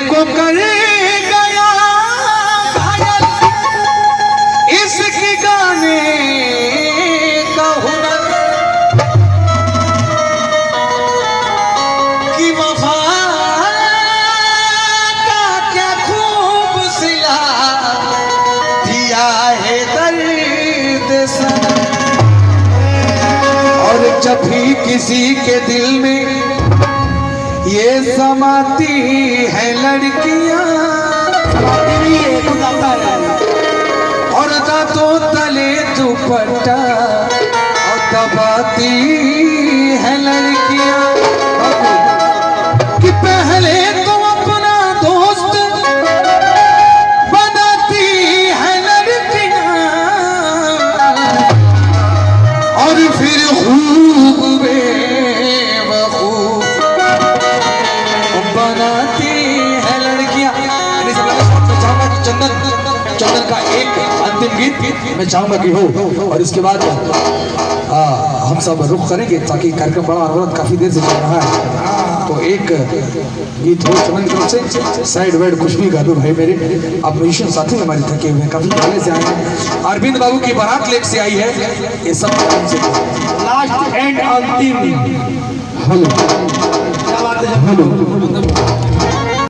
को कर गया घायल, इसकी गाने का हुनर कि वफा का क्या खूब सिला दिया है दर्द सनम। और जब भी किसी के दिल में ये समाती है लड़कियां, और दांतों तले दुपट्टा और दबाती है लड़कियां, कि पहले तो अपना दोस्त बनाती है लड़कियां और फिर खूब बेवकूफ बनाती है लड़कियां। चंदन चंदन का एक अंतिम गीत मैं चाहूंगा कि हो, और इसके बाद हम सब रुख करेंगे ताकि कार्यक्रम बड़ा अनवरत काफी देर से चल रहा है। तो एक गीत हो चंदन की तरफ से, साइड वाइड कुछ भी गा दो भाई मेरे। अब म्यूजिशियन साथी हमारे थके हुए हैं, काफी पहले से आए हैं। अरविंद बाबू की बारात लेट से आई है, ये सब लास्ट एंड अंतिम। हेलो, क्या बात है। हेलो